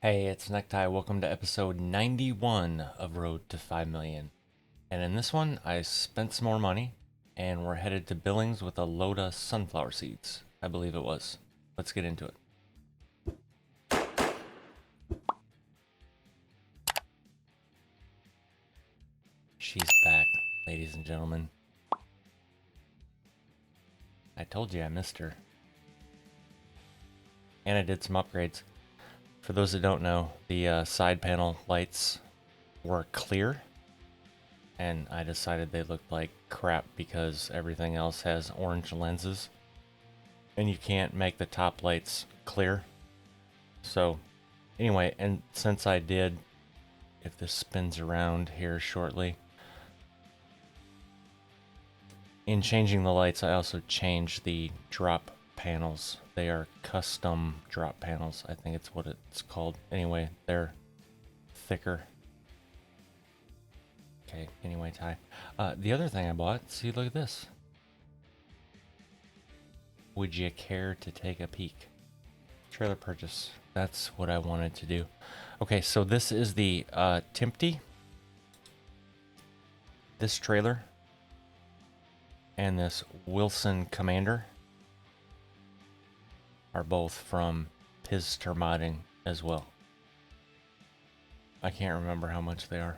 Hey, it's Necktie. Welcome to episode 91 of Road to 5 million. And in this one, I spent some more money, and we're headed to Billings with a load of sunflower seeds. I believe it was. Let's get into it. She's back, ladies and gentlemen. I told you I missed her. And I did some upgrades. For those that don't know, the side panel lights were clear, and I decided they looked like crap because everything else has orange lenses, and you can't make the top lights clear. So anyway, and since I did, if this spins around here shortly, in changing the lights, I also changed the drop panels. They are custom drop panels, I think it's what it's called. Anyway, they're thicker. Okay, anyway, Ty. The other thing I bought, see, look at this. Would you care to take a peek? Trailer purchase. That's what I wanted to do. Okay, so this is the Timpte. This trailer. And this Wilson Commander are both from Pizzster modding as well. I can't remember how much they are.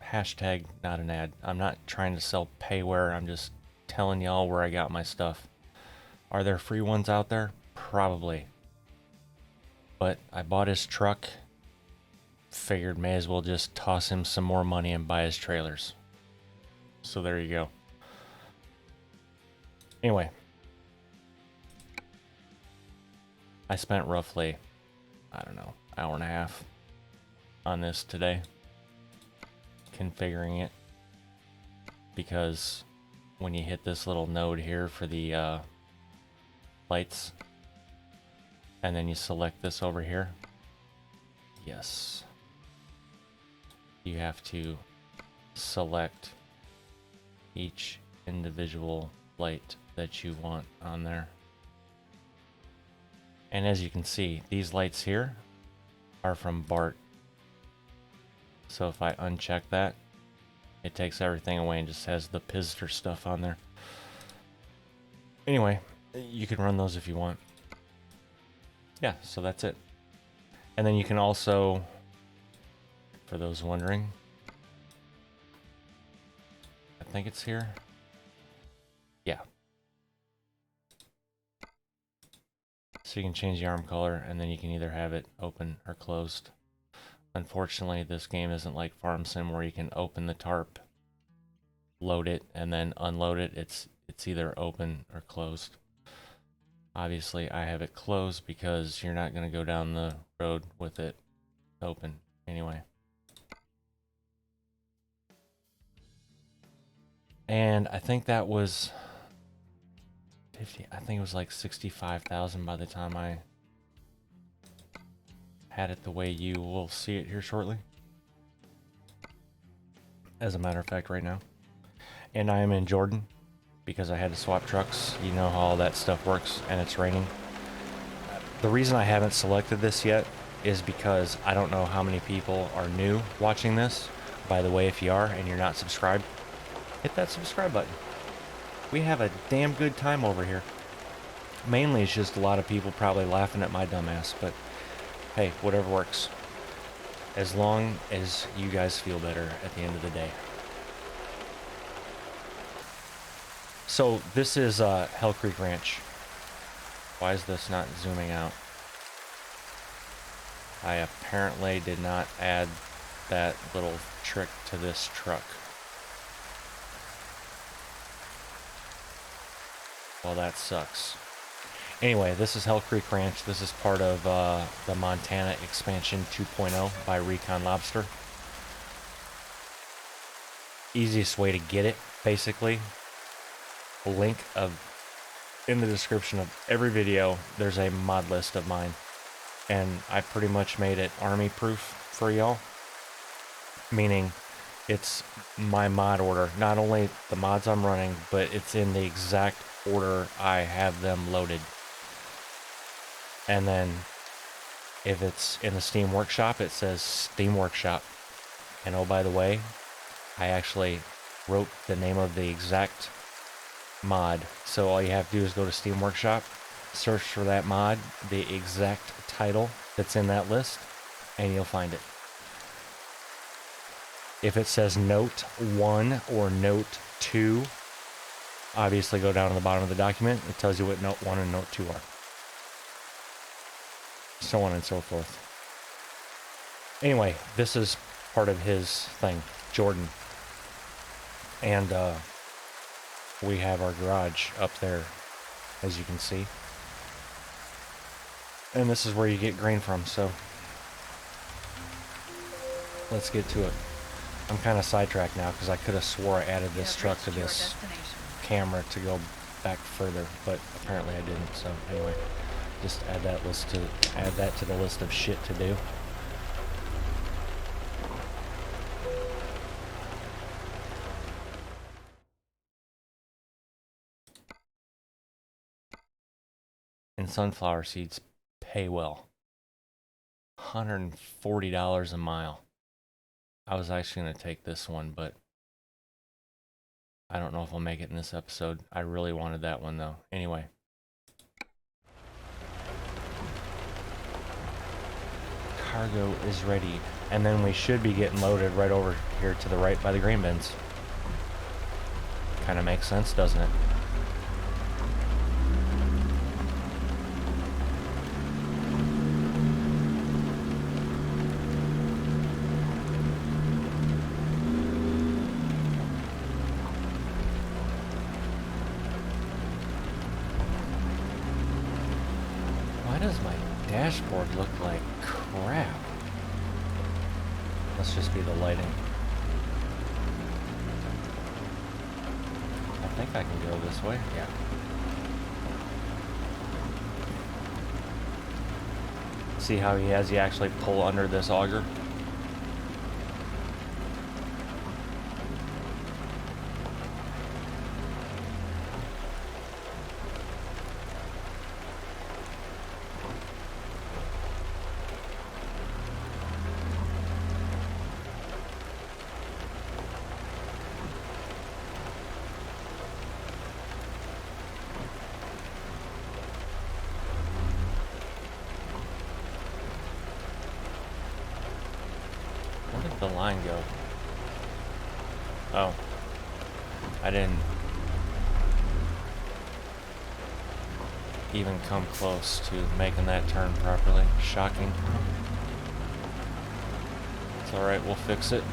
Hashtag not an ad. I'm not trying to sell payware. I'm just telling y'all where I got my stuff. Are there free ones out there? Probably. But I bought his truck. Figured may as well just toss him some more money and buy his trailers. So there you go. Anyway. I spent roughly, I don't know, hour and a half on this today. Configuring it. Because when you hit this little node here for the lights, and then you select this over here, yes, you have to select each individual light that you want on there. And as you can see, these lights here are from Bart. So if I uncheck that, it takes everything away and just has the Pizzster stuff on there. Anyway, you can run those if you want. Yeah, so that's it. And then you can also, for those wondering, I think it's here. Yeah. So you can change the arm color, and then you can either have it open or closed. Unfortunately, this game isn't like Farm Sim where you can open the tarp, load it, and then unload it. It's either open or closed. Obviously, I have it closed because you're not going to go down the road with it open anyway. And I think that was 50. I think it was like 65,000 by the time I had it the way you will see it here shortly. As a matter of fact, right now. And I am in Jordan because I had to swap trucks. You know how all that stuff works, and it's raining. The reason I haven't selected this yet is because I don't know how many people are new watching this. By the way, if you are and you're not subscribed, hit that subscribe button. We have a damn good time over here. Mainly it's just a lot of people probably laughing at my dumbass, but hey, whatever works. As long as you guys feel better at the end of the day. So this is Hell Creek Ranch. Why is this not zooming out? I apparently did not add that little trick to this truck. Well, that sucks. Anyway, this is Hell Creek Ranch. This is part of the Montana Expansion 2.0 by Recon Lobster. Easiest way to get it, basically. A link in the description of every video. There's a mod list of mine. And I pretty much made it army proof for y'all. Meaning, it's my mod order. Not only the mods I'm running, but it's in the exact order I have them loaded. And then If it's in the Steam Workshop, it says Steam Workshop. And oh, by the way, I actually wrote the name of the exact mod. So all you have to do is go to Steam Workshop, search for that mod, the exact title that's in that list, and you'll find it. If it says Note 1 or Note 2, obviously go down to the bottom of the document. It tells you what Note 1 and Note 2 are. So on and so forth. Anyway, this is part of his thing, Jordan. And we have our garage up there, as you can see. And this is where you get grain from, so let's get to it. I'm kind of sidetracked now because I could have swore I added this truck to this camera to go back further, but apparently I didn't. So anyway, just add that to the list of shit to do. And sunflower seeds pay well. $140 a mile. I was actually going to take this one, but I don't know if I'll make it in this episode. I really wanted that one, though. Anyway. Cargo is ready. And then we should be getting loaded right over here to the right by the grain bins. Kind of makes sense, doesn't it? Does my dashboard look like crap? Must just be the lighting. I think I can go this way. Yeah. See how he has you actually pull under this auger? The line go? Oh, I didn't even come close to making that turn properly. Shocking. It's alright, we'll fix it.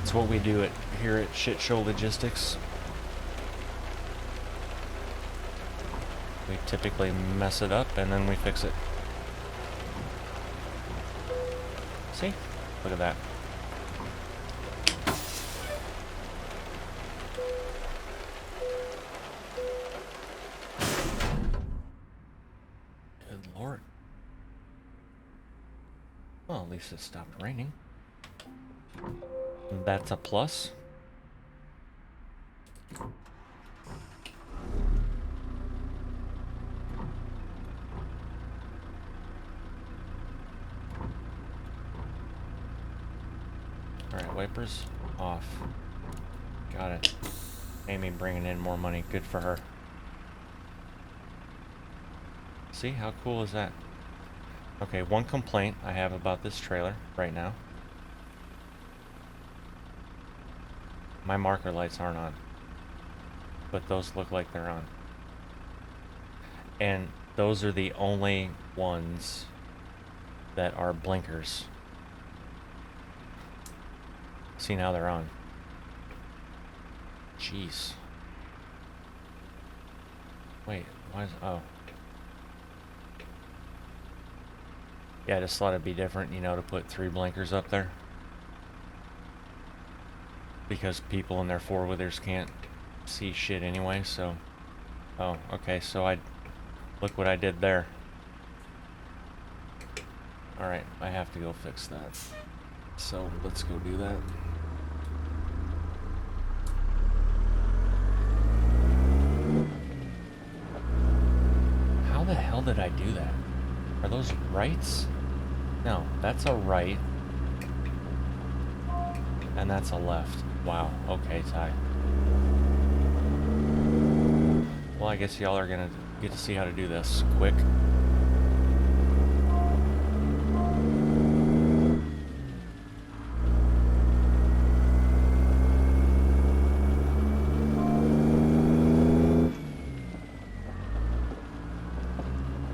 It's what we do here at Shit Show Logistics. We typically mess it up and then we fix it. See? Look at that. Good Lord. Well, at least it stopped raining. That's a plus. Alright, wipers off. Got it. Amy bringing in more money. Good for her. See, how cool is that? Okay, one complaint I have about this trailer right now. My marker lights aren't on. But those look like they're on. And those are the only ones that are blinkers. See, now they're on. Jeez. Wait, why is... oh. Yeah, I just thought it'd be different, you know, to put 3 blinkers up there. Because people in their 4-wheelers can't see shit anyway, so... oh, okay, so look what I did there. Alright, I have to go fix that. So, let's go do that. How the hell did I do that? rights? No, that's a right. And that's a left. Wow, okay, Ty. Well, I guess y'all are gonna get to see how to do this quick.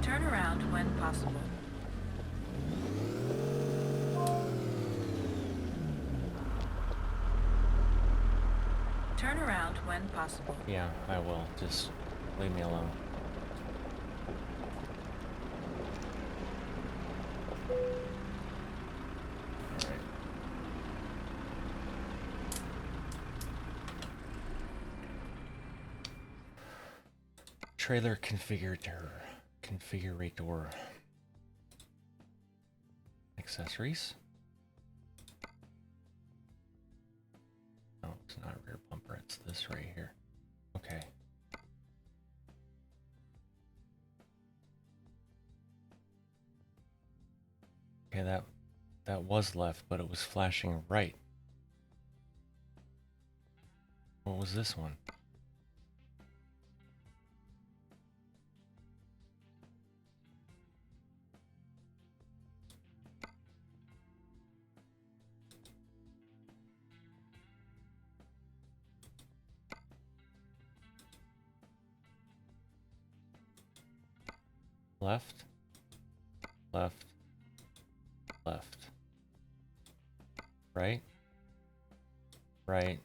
Turn around when possible. Turn around when possible. Yeah, I will. Just leave me alone. Alright. Trailer configurator. Accessories. No, it's not a rear bumper, it's this right here. Okay. Okay, that was left, but it was flashing right. What was this one? Left, left, left, right, right,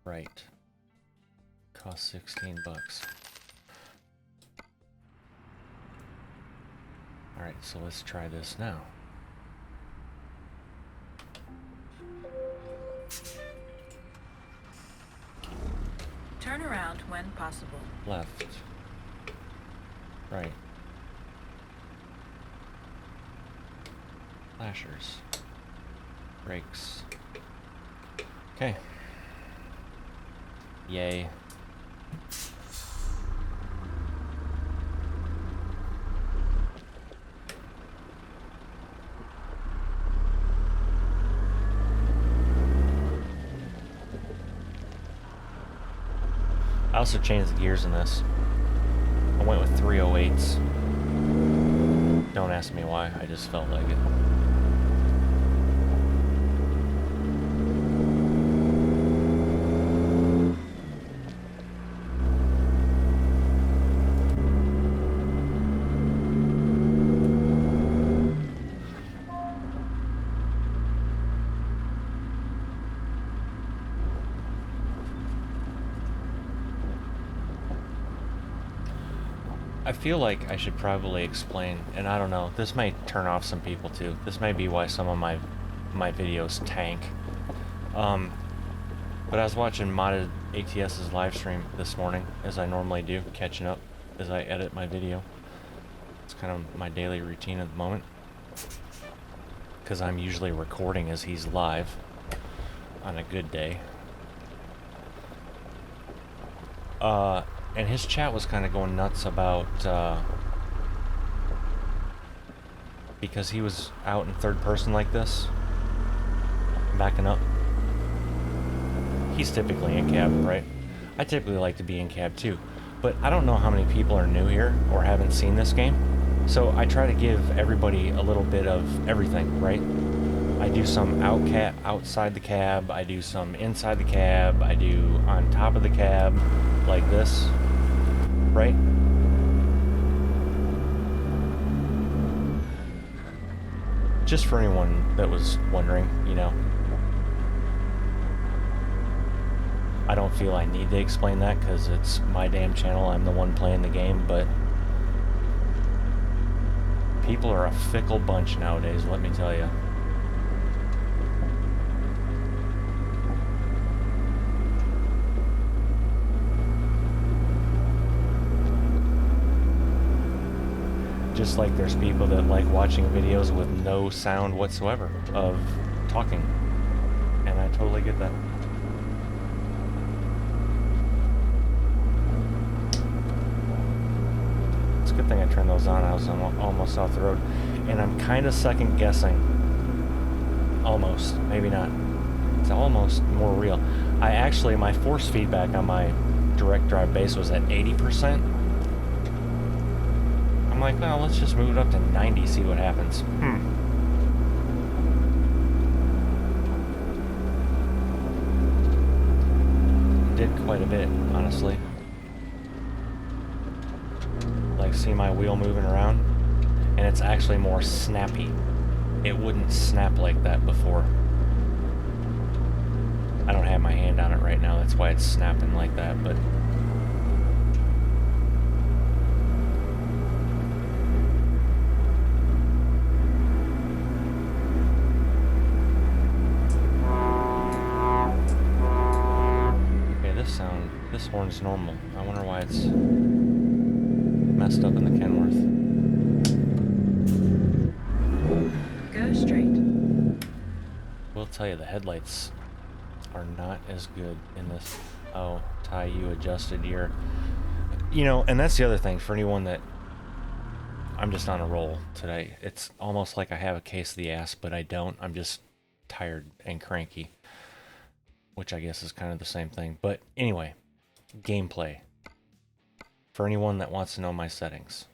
right. Cost 16 bucks. All right, so let's try this now. Turn around when possible. Left. Right. Flashers. Brakes. Okay. Yay. I also changed the gears in this. I went with 308s. Don't ask me why, I just felt like it. I feel like I should probably explain, and I don't know, this might turn off some people too. This may be why some of my videos tank. But I was watching Modded ATS's live stream this morning, as I normally do, catching up as I edit my video. It's kind of my daily routine at the moment, because I'm usually recording as he's live on a good day. And his chat was kind of going nuts about, because he was out in third person like this, backing up. He's typically in cab, right? I typically like to be in cab too, but I don't know how many people are new here or haven't seen this game, so I try to give everybody a little bit of everything, right? I do some outside the cab, I do some inside the cab, I do on top of the cab, like this, right? Just for anyone that was wondering, you know. I don't feel I need to explain that because it's my damn channel, I'm the one playing the game, but people are a fickle bunch nowadays, let me tell you. Just like there's people that like watching videos with no sound whatsoever of talking. And I totally get that. Let's get thing I turned those on, I was almost off the road. And I'm kind of second guessing. Almost, maybe not. It's almost more real. My force feedback on my direct drive base was at 80%. I'm like, well, let's just move it up to 90, see what happens. Did quite a bit, honestly. Like, see my wheel moving around? And it's actually more snappy. It wouldn't snap like that before. I don't have my hand on it right now, that's why it's snapping like that, but... This horn's normal. I wonder why it's messed up in the Kenworth. Go straight. We'll tell you, the headlights are not as good in this. Oh, Ty, you adjusted your... You know, and that's the other thing, for anyone that... I'm just on a roll today. It's almost like I have a case of the ass, but I don't. I'm just tired and cranky. Which I guess is kind of the same thing. But anyway... Gameplay. For anyone that wants to know my settings.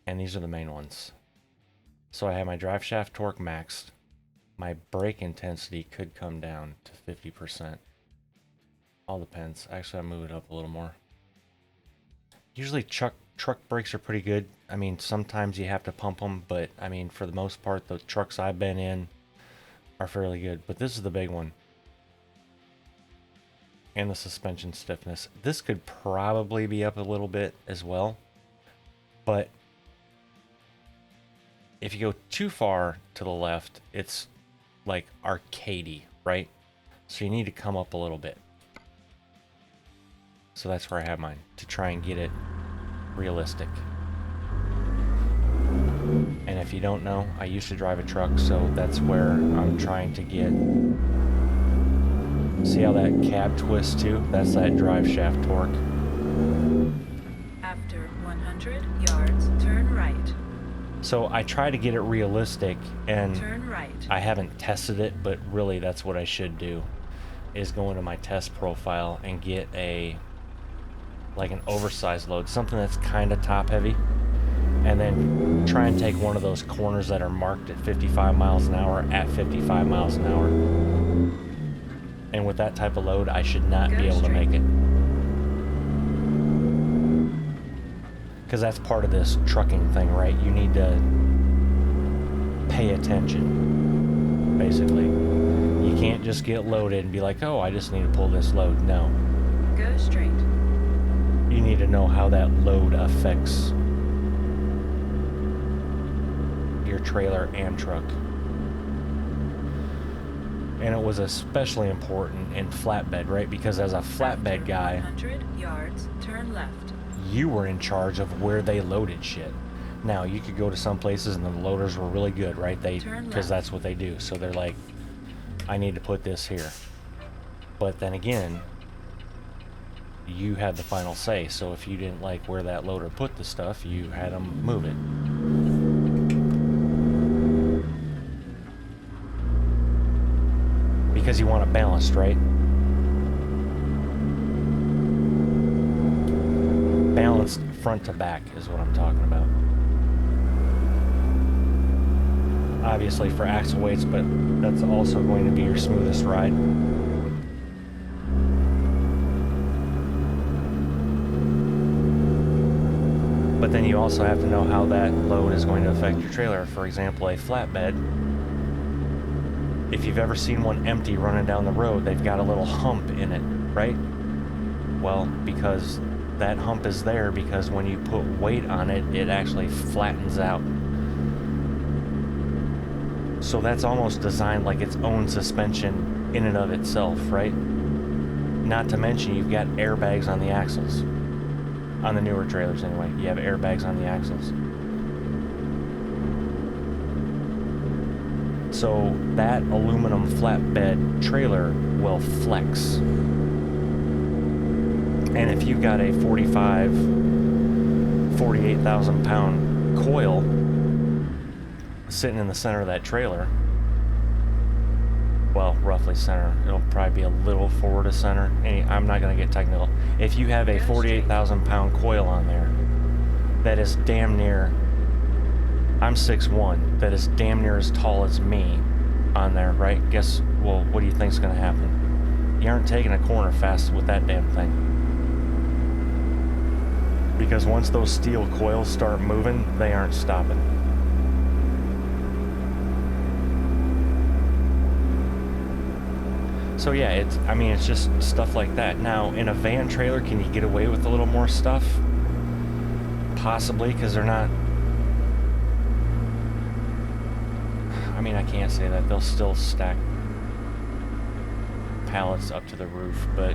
And these are the main ones. So I have my drive shaft torque maxed. My brake intensity could come down to 50%. All depends. Actually, I'll move it up a little more. Usually truck brakes are pretty good. I mean, sometimes you have to pump them, but I mean, for the most part, the trucks I've been in are fairly good. But this is the big one. And the suspension stiffness. This could probably be up a little bit as well. But if you go too far to the left, it's like arcadey, right? So you need to come up a little bit. So that's where I have mine, to try and get it realistic. And if you don't know, I used to drive a truck, so that's where I'm trying to get... See how that cab twists too? That's that drive shaft torque. After 100 yards, turn right. So I try to get it realistic, and Turn right. I haven't tested it, but really that's what I should do, is go into my test profile and get like an oversized load, something that's kind of top heavy, and then try and take one of those corners that are marked at 55 miles an hour at 55 miles an hour. And with that type of load, I should not be able to make it. Because that's part of this trucking thing, right? You need to pay attention, basically. You can't just get loaded and be like, oh, I just need to pull this load. No. Go straight. You need to know how that load affects your trailer and truck. And it was especially important in flatbed, right? Because as a flatbed guy, 100 yards, turn left. You were in charge of where they loaded shit. Now, you could go to some places and the loaders were really good, right? Because that's what they do. So they're like, I need to put this here. But then again, you had the final say. So if you didn't like where that loader put the stuff, you had them move it. Because you want it balanced, right? Balanced front to back is what I'm talking about. Obviously for axle weights, but that's also going to be your smoothest ride. But then you also have to know how that load is going to affect your trailer. For example, a flatbed, if you've ever seen one empty running down the road, they've got a little hump in it, right? Well, because that hump is there because when you put weight on it, it actually flattens out. So that's almost designed like its own suspension in and of itself, right? Not to mention you've got airbags on the axles. On the newer trailers anyway, you have airbags on the axles. So that aluminum flatbed trailer will flex. And if you've got a 48,000 pound coil sitting in the center of that trailer, well, roughly center, it'll probably be a little forward of center. I'm not going to get technical. If you have a 48,000 pound coil on there that is damn near, I'm 6'1", that is damn near as tall as me on there, right? Guess, well, what do you think's going to happen? You aren't taking a corner fast with that damn thing. Because once those steel coils start moving, they aren't stopping. So yeah, it's just stuff like that. Now, in a van trailer, can you get away with a little more stuff? Possibly, because they're not... I mean, I can't say that. They'll still stack pallets up to the roof, but...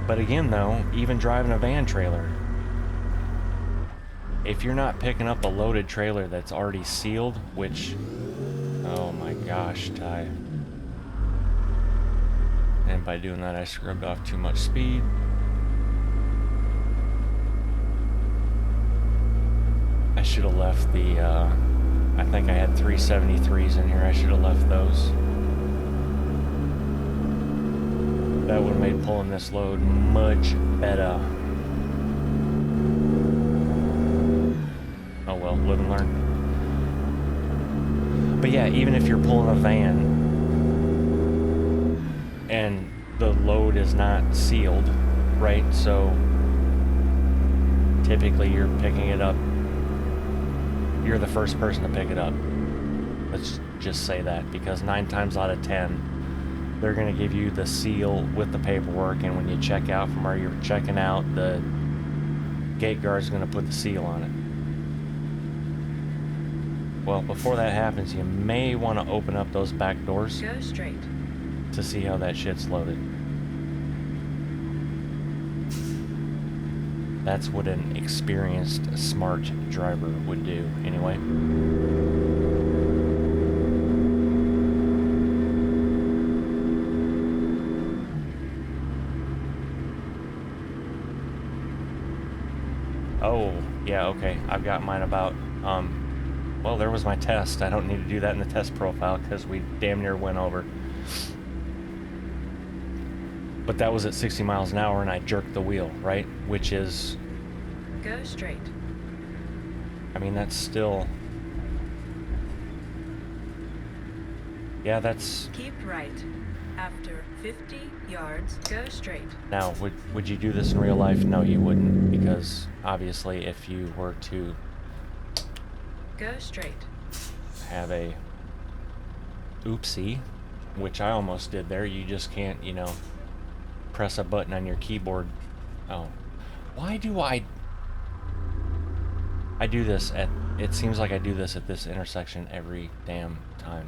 But again, though, even driving a van trailer, if you're not picking up a loaded trailer that's already sealed, which... Oh my gosh, Ty. And by doing that, I scrubbed off too much speed. I should have left the, I think I had 373s in here. I should have left those. That would have made pulling this load much better. Oh well, live and learn. But yeah, even if you're pulling a van and the load is not sealed, right? So typically you're picking it up. You're the first person to pick it up. Let's just say that, because 9 times out of 10, they're going to give you the seal with the paperwork, and when you check out from where you're checking out, the gate guard's going to put the seal on it. Well, before that happens, you may want to open up those back doors. Go straight. To see how that shit's loaded. That's what an experienced, smart driver would do, anyway. Oh, yeah, okay. I've got mine about, well, there was my test. I don't need to do that in the test profile because we damn near went over. But that was at 60 miles an hour and I jerked the wheel, right? Which is... Go straight. I mean, that's still... Yeah, that's... Keep right. After 50 yards, go straight. Now, would you do this in real life? No, you wouldn't. Because, obviously, if you were to... Go straight. Have a oopsie, which I almost did there. You just can't, you know, press a button on your keyboard. Oh, why do I do this at, it seems like I do this at this intersection every damn time.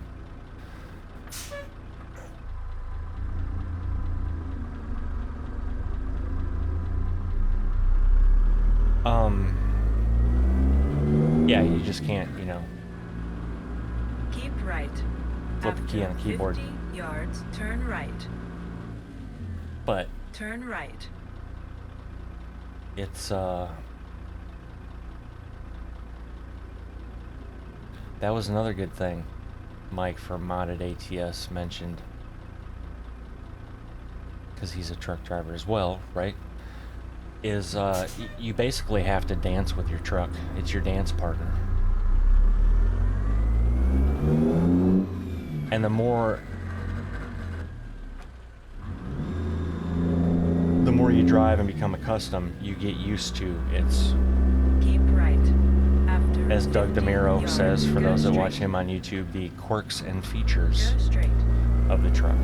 Yeah, you just can't, you know, Keep right. flip the key on the keyboard. 50 yards, turn right. But Turn right. it's, that was another good thing Mike from Modded ATS mentioned. Because he's a truck driver as well, right? Is you basically have to dance with your truck. It's your dance partner. And the more you drive and become accustomed, you get used to its... Keep right. After As Doug 50 DeMiro yards, says, for go those that straight. watch him on YouTube, the quirks and features Go straight. of the truck.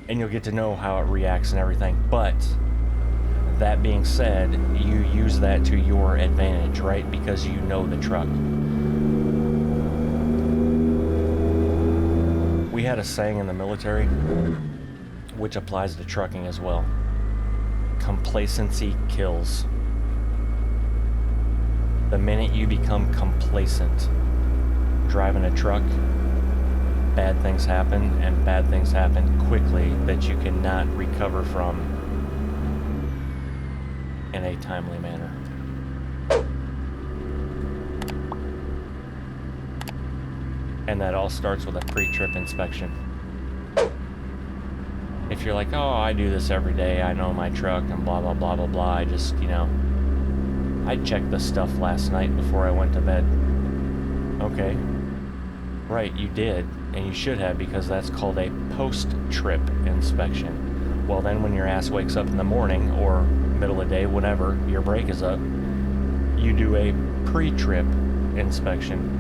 And you'll get to know how it reacts and everything. But that being said, you use that to your advantage, right? Because you know the truck. We had a saying in the military, which applies to trucking as well. Complacency kills. The minute you become complacent driving a truck, bad things happen, and bad things happen quickly that you cannot recover from in a timely manner. And that all starts with a pre-trip inspection. If you're like, oh, I do this every day, I know my truck and blah, blah, blah, blah, blah, I just, you know, I checked the stuff last night before I went to bed. Okay. Right, you did, and you should have, because that's called a post-trip inspection. Well, then when your ass wakes up in the morning, or middle of the day, whenever your brake is up, you do a pre-trip inspection.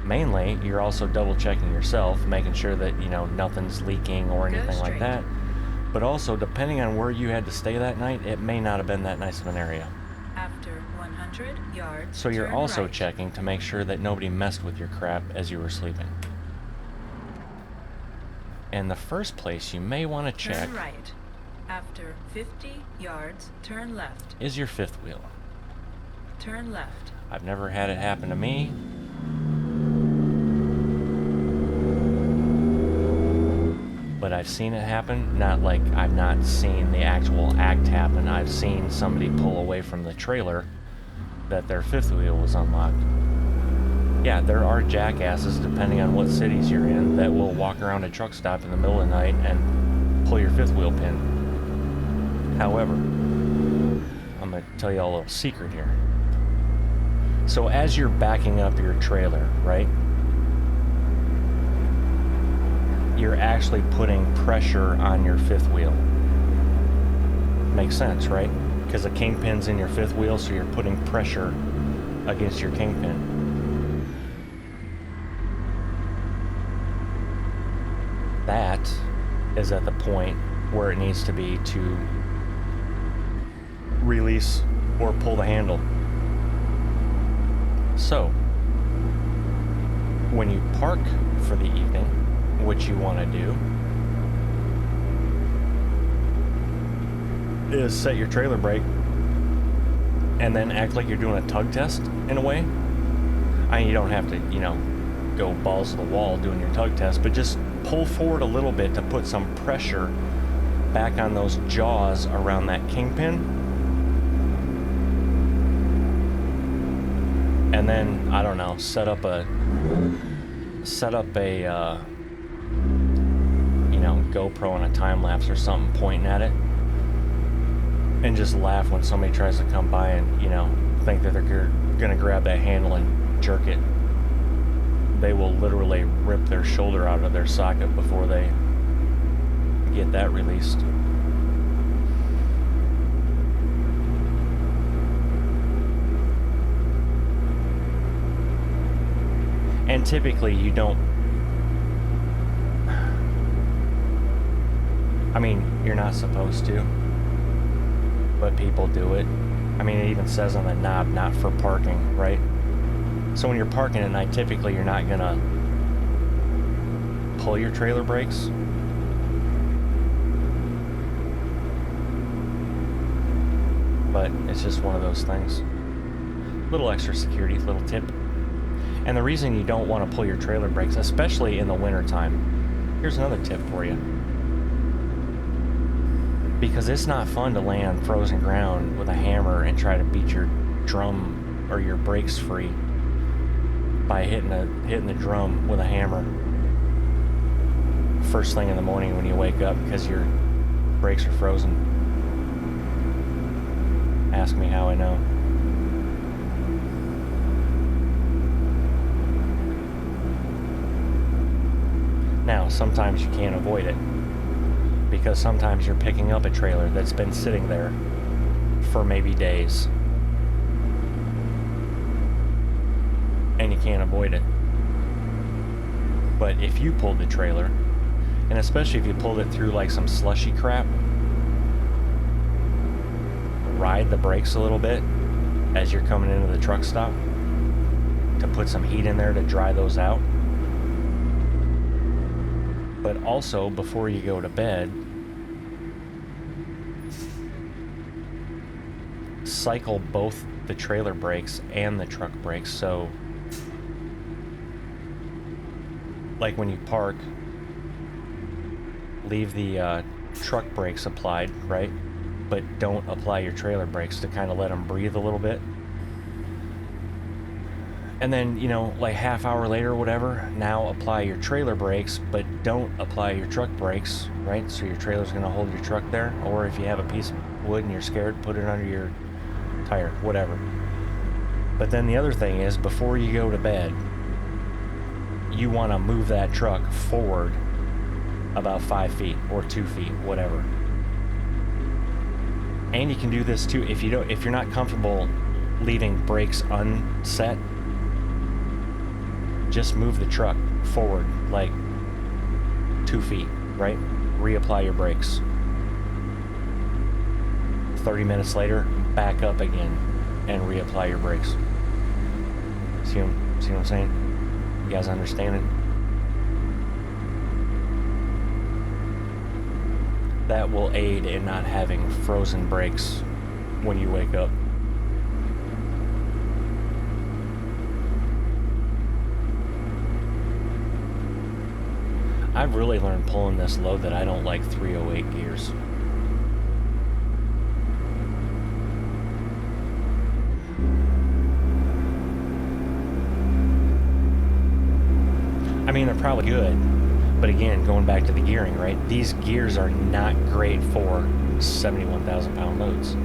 Mainly, you're also double checking yourself, making sure that, you know, nothing's leaking or anything like that. But also, depending on where you had to stay that night, it may not have been that nice of an area. After 100 yards, So you're turn also right. checking to make sure that nobody messed with your crap as you were sleeping. And the first place you may want to check Turn right. After 50 yards, turn left. is your fifth wheel. Turn left. I've never had it happen to me. But I've seen it happen. Not like I've not seen the actual act happen. I've seen somebody pull away from the trailer that their fifth wheel was unlocked. Yeah, there are jackasses, depending on what cities you're in, that will walk around a truck stop in the middle of the night and pull your fifth wheel pin. However, I'm going to tell you a little secret here. So as you're backing up your trailer, right? You're actually putting pressure on your fifth wheel. Makes sense, right? Because the kingpin's in your fifth wheel, so you're putting pressure against your kingpin. That is at the point where it needs to be to release or pull the handle. So, when you park for the evening, what you want to do is set your trailer brake and then act like you're doing a tug test in a way. I mean, you don't have to, you know, go balls to the wall doing your tug test, but just pull forward a little bit to put some pressure back on those jaws around that kingpin. And then, I don't know, set up a you know, GoPro on a time lapse or something, pointing at it, and just laugh when somebody tries to come by and, you know, think that they're gonna grab that handle and jerk it. They will literally rip their shoulder out of their socket before they get that released. And typically you don't, I mean, you're not supposed to, but people do it. I mean, it even says on the knob, not for parking, right? So when you're parking at night, typically you're not gonna pull your trailer brakes. But it's just one of those things. Little extra security, little tip. And the reason you don't want to pull your trailer brakes, especially in the wintertime, here's another tip for you. Because it's not fun to lay on frozen ground with a hammer and try to beat your drum or your brakes free by hitting the drum with a hammer first thing in the morning when you wake up because your brakes are frozen. Ask me how I know. Now, sometimes you can't avoid it, because sometimes you're picking up a trailer that's been sitting there for maybe days, and you can't avoid it. But if you pulled the trailer, and especially if you pulled it through like some slushy crap, ride the brakes a little bit as you're coming into the truck stop to put some heat in there to dry those out. But also, before you go to bed, cycle both the trailer brakes and the truck brakes. So like when you park, leave the truck brakes applied, right? But don't apply your trailer brakes to kind of let them breathe a little bit. And then, you know, like half hour later or whatever, now apply your trailer brakes, but don't apply your truck brakes, right? So your trailer's going to hold your truck there. Or if you have a piece of wood and you're scared, put it under your tire, whatever. But then the other thing is, before you go to bed, you want to move that truck forward about 5 feet or 2 feet, whatever. And you can do this too if you're not comfortable leaving brakes unset. Just move the truck forward like 2 feet, right? Reapply your brakes. 30 minutes later, back up again and reapply your brakes. See what I'm saying? You guys understand it? That will aid in not having frozen brakes when you wake up. I've really learned pulling this load that I don't like 308 gears. I mean, they're probably good, but again, going back to the gearing, right? These gears are not great for 71,000 pound loads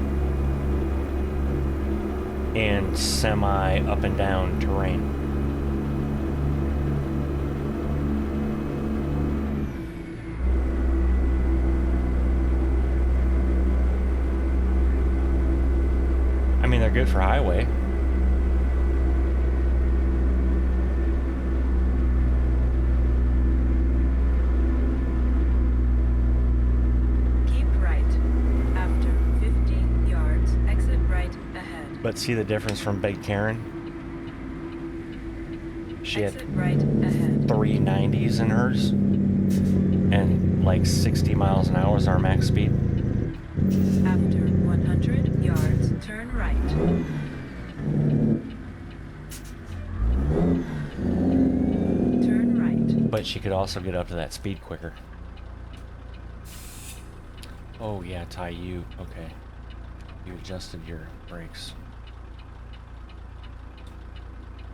and semi up and down terrain. I mean, they're good for highway. Keep right. After 50 yards, exit right ahead. But see the difference from Big Karen? She Exit had right ahead. 390s in hers, and like 60 miles an hour is our max speed. After 100 yards, turn right. Turn right. But she could also get up to that speed quicker. Oh yeah, Ty, okay. You adjusted your brakes.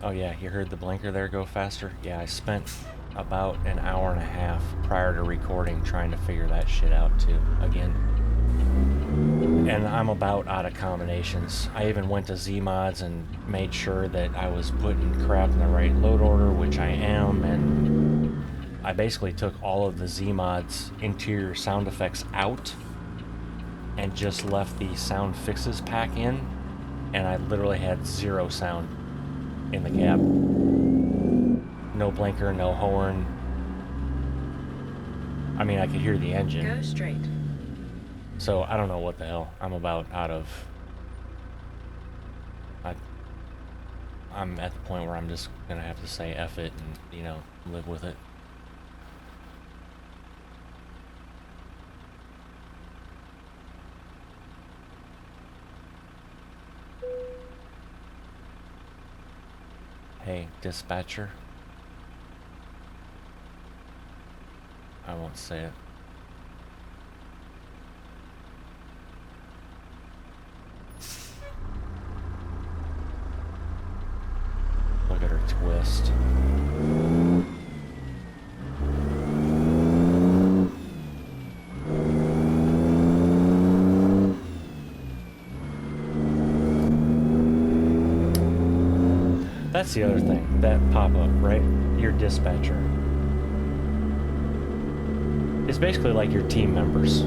Oh yeah, you heard the blinker there go faster? Yeah, I spent about an hour and a half prior to recording trying to figure that shit out too, again. And I'm about out of combinations. I even went to Z-Mods and made sure that I was putting crap in the right load order, which I am, and I basically took all of the Z-Mods interior sound effects out and just left the sound fixes pack in, and I literally had zero sound in the cab. No blinker, no horn. I mean, I could hear the engine. Go straight. So I don't know what the hell. I'm about out of... I'm at the point where I'm just gonna have to say F it and, you know, live with it. Hey, dispatcher. I won't say it. Look at her twist. That's the other thing, that pop-up, right? Your dispatcher. It's basically like your team members.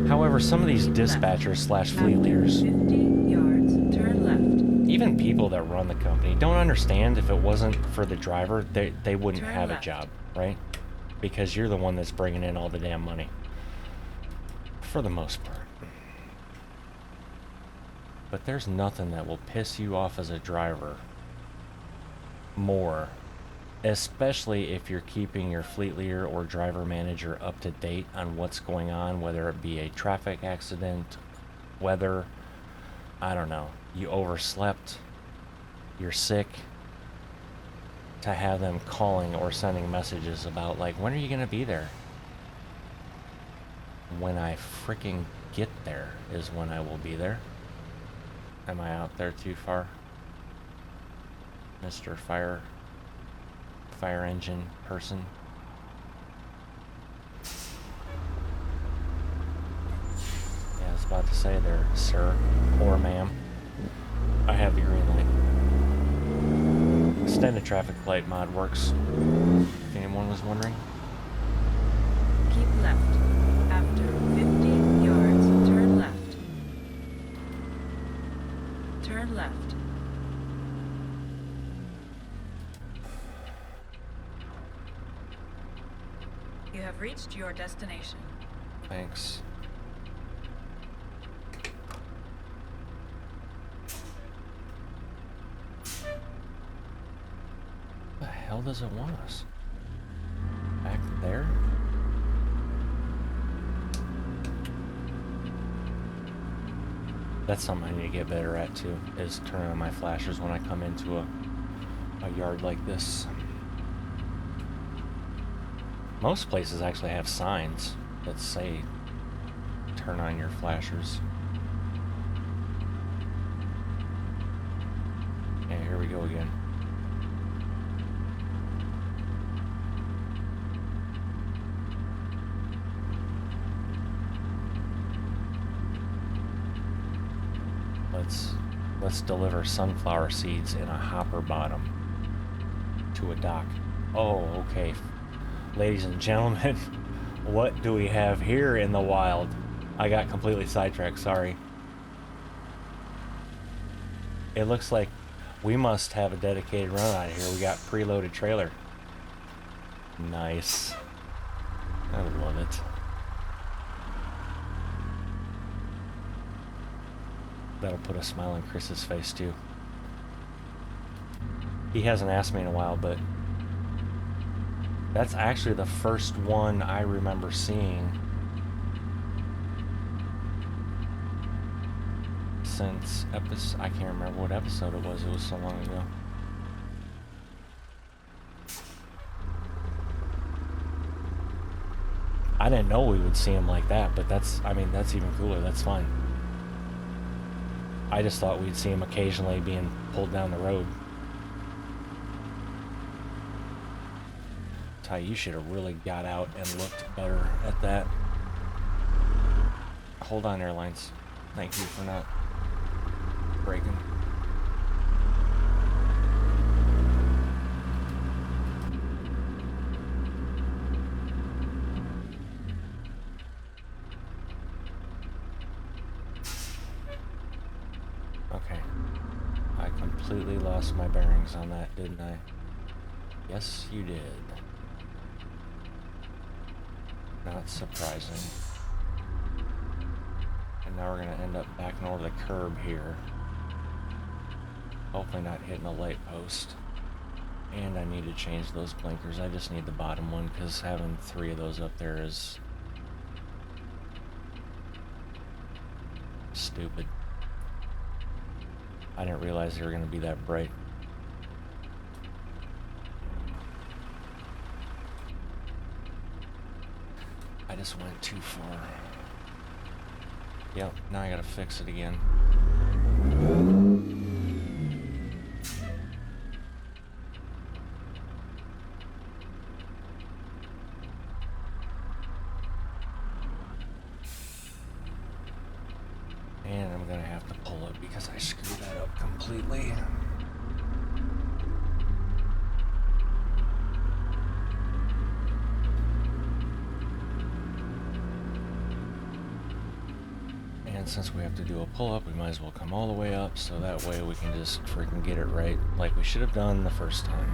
However, some of these dispatchers slash fleet leaders, 50 yards, turn left. even people that run the company, don't understand if it wasn't for the driver, they wouldn't Turn have a left. job, right? Because you're the one that's bringing in all the damn money. For the most part. But there's nothing that will piss you off as a driver more, especially if you're keeping your fleet leader or driver manager up to date on what's going on, whether it be a traffic accident, weather, I don't know, you overslept, you're sick, to have them calling or sending messages about like, when are you gonna be there? When I freaking get there is when I will be there. Am I out there too far? Mr. Fire engine person. Yeah, I was about to say there, sir or ma'am. I have the green light. Extended traffic light mod works, if anyone was wondering. Keep left. After 50 yards, turn left. Turn left. You have reached your destination. Thanks. The hell does it want us? Back there? That's something I need to get better at too, is turning on my flashers when I come into a yard like this. Most places actually have signs that say turn on your flashers. Yeah, here we go again. Let's deliver sunflower seeds in a hopper bottom to a dock. Oh, okay. Ladies and gentlemen, what do we have here in the wild? I got completely sidetracked, sorry. It looks like we must have a dedicated run out of here. We got preloaded trailer. Nice. I love it. That'll put a smile on Chris's face too. He hasn't asked me in a while, but that's actually the first one I remember seeing since I can't remember what episode it was so long ago. I didn't know we would see him like that, but that's even cooler, that's fine. I just thought we'd see him occasionally being pulled down the road. Ty, you should have really got out and looked better at that. Hold on, airlines. Thank you for not braking. Okay. I completely lost my bearings on that, didn't I? Yes, you did. Not surprising. And now we're gonna end up backing over the curb here. Hopefully not hitting a light post. And I need to change those blinkers. I just need the bottom one because having 3 of those up there is stupid. I didn't realize they were gonna be that bright. I just went too far. Yep, now I gotta fix it again. And I'm gonna have to pull it because I screwed that up completely. And since we have to do a pull-up, we might as well come all the way up so that way we can just freaking get it right like we should have done the first time.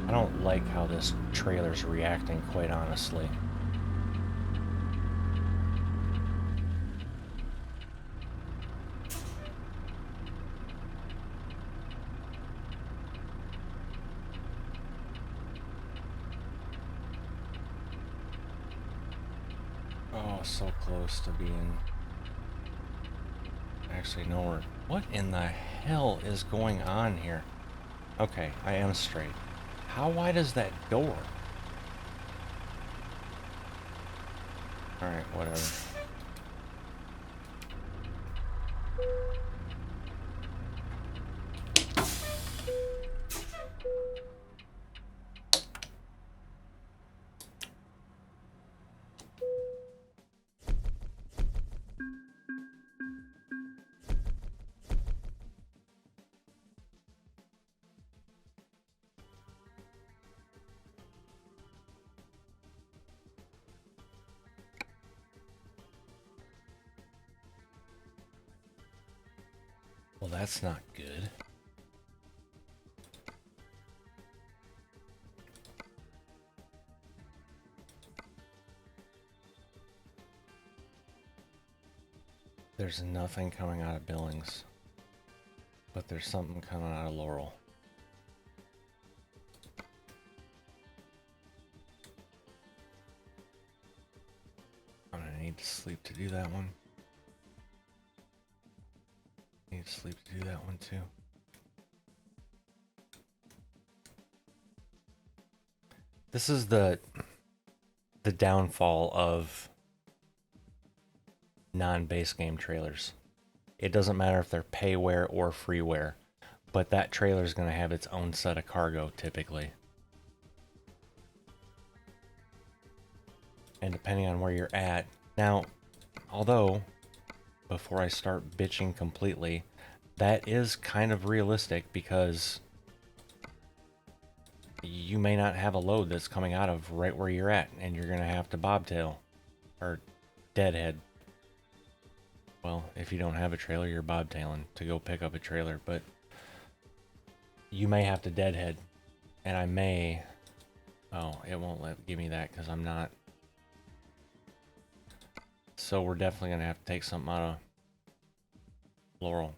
I don't like how this trailer's reacting, quite honestly. so close to being... Actually, no, we're... What in the hell is going on here? Okay, I am straight. How wide is that door? Alright, whatever. Well, that's not good. There's nothing coming out of Billings, but there's something coming out of Laurel. I'm gonna need to sleep to do that one. Need to sleep to do that one too. This is the downfall of non-base game trailers. It doesn't matter if they're payware or freeware, but that trailer is going to have its own set of cargo typically. And depending on where you're at. Now, although, before I start bitching completely, that is kind of realistic because you may not have a load that's coming out of right where you're at, and you're going to have to bobtail or deadhead. Well, if you don't have a trailer, you're bobtailing to go pick up a trailer, but you may have to deadhead, and I may... Oh, it won't give me that because I'm not... So we're definitely going to have to take something out of Laurel.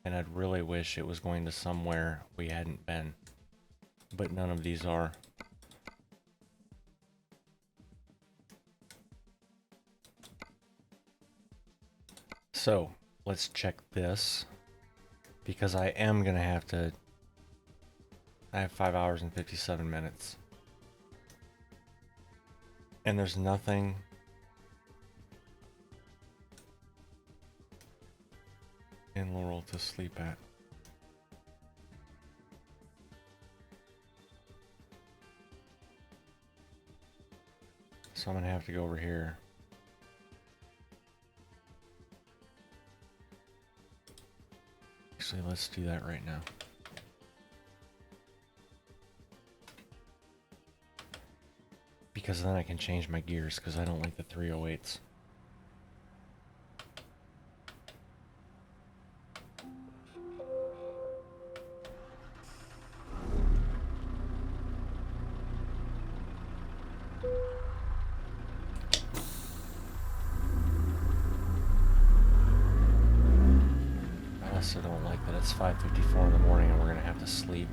And I'd really wish it was going to somewhere we hadn't been. But none of these are. So, let's check this. Because I am going to have to... I have 5 hours and 57 minutes. And there's nothing... in Laurel to sleep at. So I'm gonna have to go over here. Actually, let's do that right now. Because then I can change my gears, because I don't like the 308s. I don't like that it's 5:54 in the morning and we're gonna have to sleep.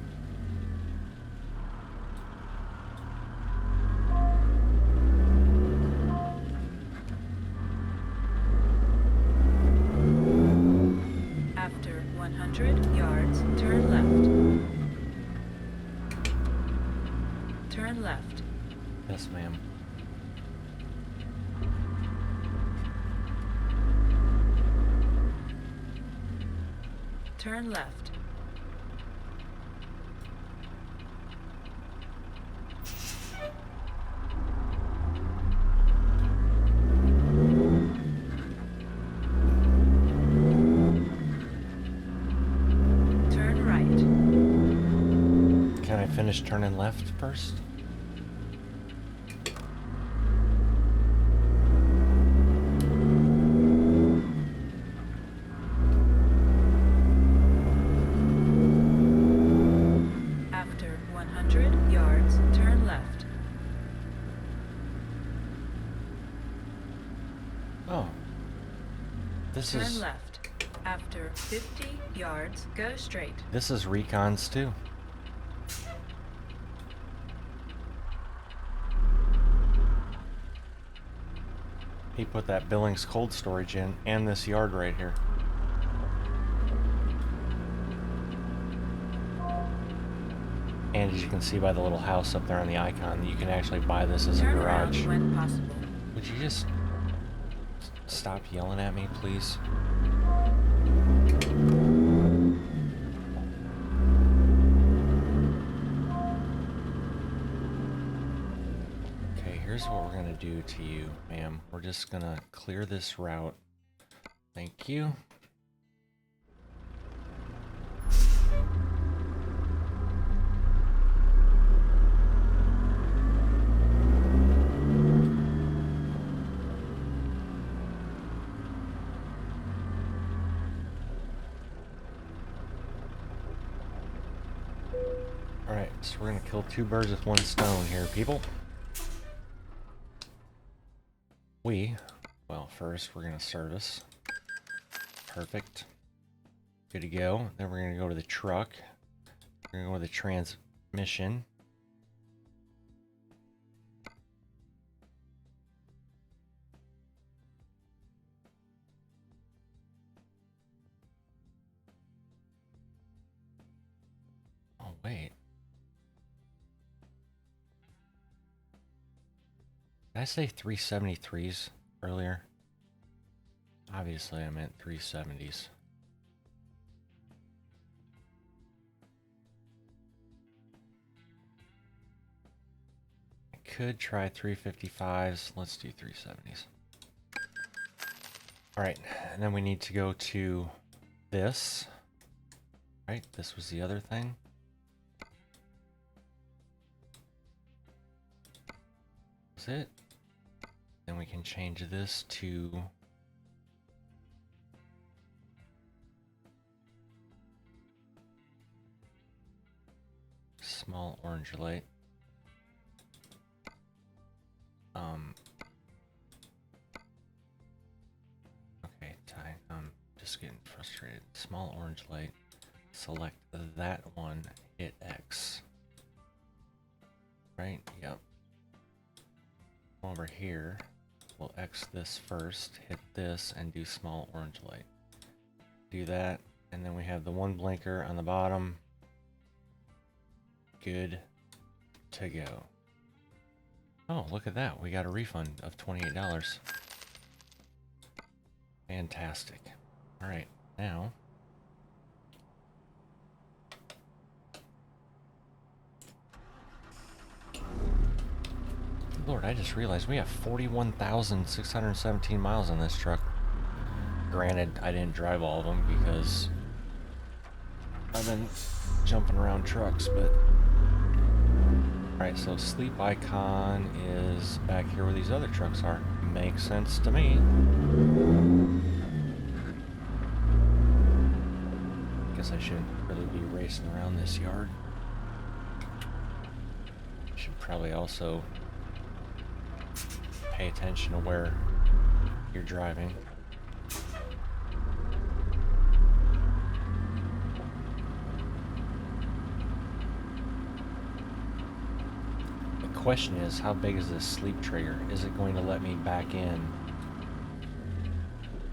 After 100 yards, turn left. Turn left. Yes, ma'am. Turn left. Turn right. Can I finish turning left first? Turn left. After 50 yards, go straight. This is recons too. He put that Billings cold storage in and this yard right here. And as you can see by the little house up there on the icon, you can actually buy this as a garage. When possible. Would you just stop yelling at me, please? Okay, here's what we're gonna do to you, ma'am. We're just gonna clear this route. Thank you. Alright, so we're gonna kill two birds with one stone here, people. Well, first we're gonna service. Perfect. Good to go. Then we're gonna go to the truck. We're gonna go to the transmission. Oh, wait. Did I say 373s earlier? Obviously, I meant 370s. I could try 355s. Let's do 370s. Alright, and then we need to go to this. Right, this was the other thing. That's it. Then we can change this to small orange light. Okay, Ty, I'm just getting frustrated. Small orange light. Select that one. Hit X. Right? Yep. Over here, we'll X this first, hit this, and do small orange light. Do that, and then we have the one blinker on the bottom. Good to go. Oh, look at that. We got a refund of $28. Fantastic. Alright, now Lord, I just realized we have 41,617 miles on this truck. Granted, I didn't drive all of them because I've been jumping around trucks, but... Alright, so sleep icon is back here where these other trucks are. Makes sense to me. Guess I shouldn't really be racing around this yard. Should probably also pay attention to where you're driving. The question is, how big is this sleep trigger? Is it going to let me back in?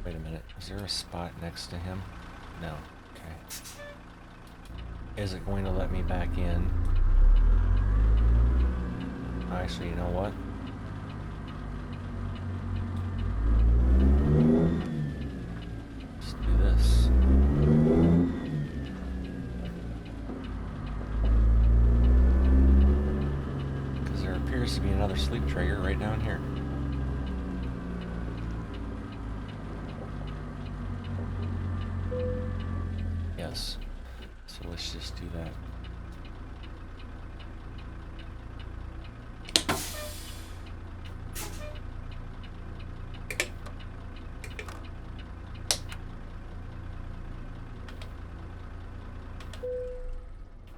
Wait a minute, is there a spot next to him? No, okay. Is it going to let me back in? Actually, you know what? Let's do this. Because there appears to be another sleep trigger right down here. Yes. So let's just do that.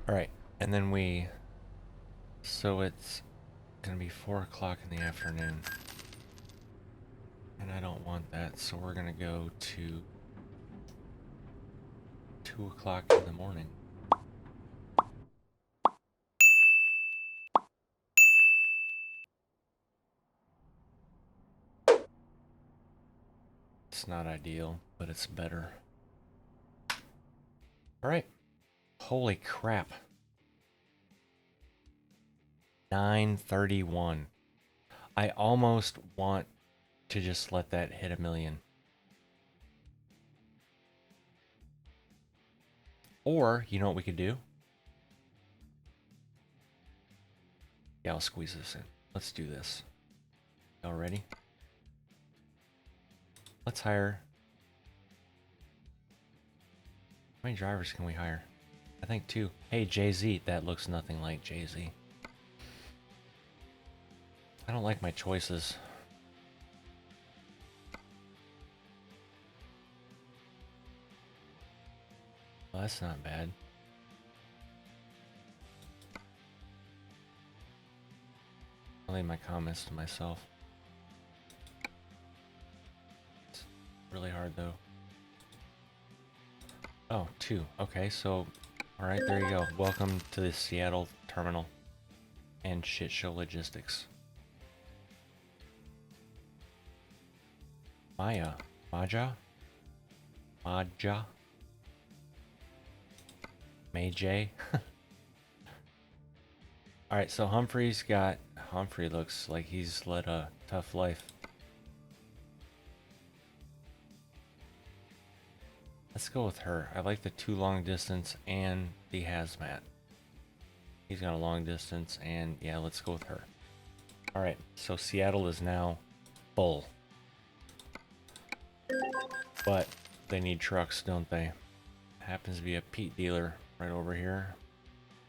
Alright, and then so it's gonna be 4 o'clock in the afternoon. And I don't want that, so we're gonna go to 2 o'clock in the morning. It's not ideal, but it's better. Alright. Holy crap. 931. I almost want to just let that hit 1 million. Or, you know what we could do? Yeah, I'll squeeze this in. Let's do this. Y'all ready? Let's hire... How many drivers can we hire? I think 2. Hey, Jay-Z. That looks nothing like Jay-Z. I don't like my choices. Well, that's not bad. I'll leave my comments to myself. It's really hard though. Oh, 2. Okay, so, alright, there you go. Welcome to the Seattle terminal and shit show logistics. Maja? May. Alright, so Humphrey looks like he's led a tough life. Let's go with her. I like the 2 long distance and the hazmat. He's got a long distance and yeah, let's go with her. Alright, so Seattle is now full. But they need trucks, don't they? Happens to be a Pete dealer right over here.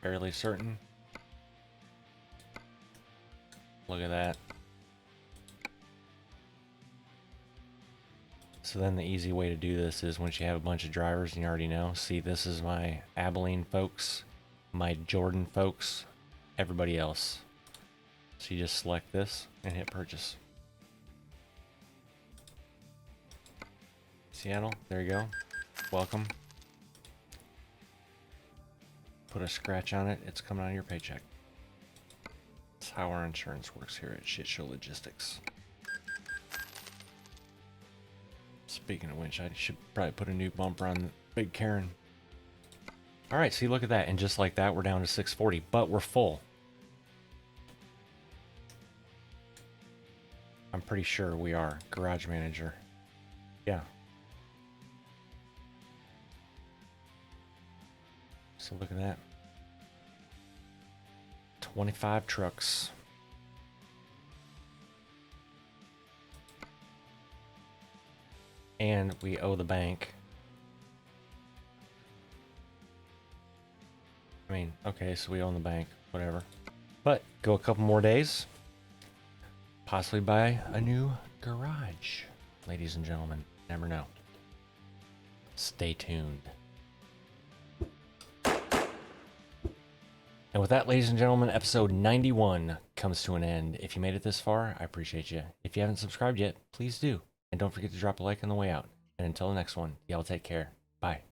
Fairly certain. Look at that. So then the easy way to do this is once you have a bunch of drivers and you already know, see, this is my Abilene folks, my Jordan folks, everybody else. So you just select this and hit purchase. Seattle, there you go. Welcome. Put a scratch on it, it's coming out of your paycheck. That's how our insurance works here at Shit Show Logistics. Speaking of which, I should probably put a new bumper on the Big Karen. Alright, see, look at that. And just like that, we're down to 640, but we're full. I'm pretty sure we are. Garage manager. Yeah. So look at that. 25 trucks. And we owe the bank. I mean, okay, so we own the bank, whatever. But go a couple more days. Possibly buy a new garage. Ladies and gentlemen, never know. Stay tuned. And with that, ladies and gentlemen, episode 91 comes to an end. If you made it this far, I appreciate you. If you haven't subscribed yet, please do. And don't forget to drop a like on the way out. And until the next one, y'all take care. Bye.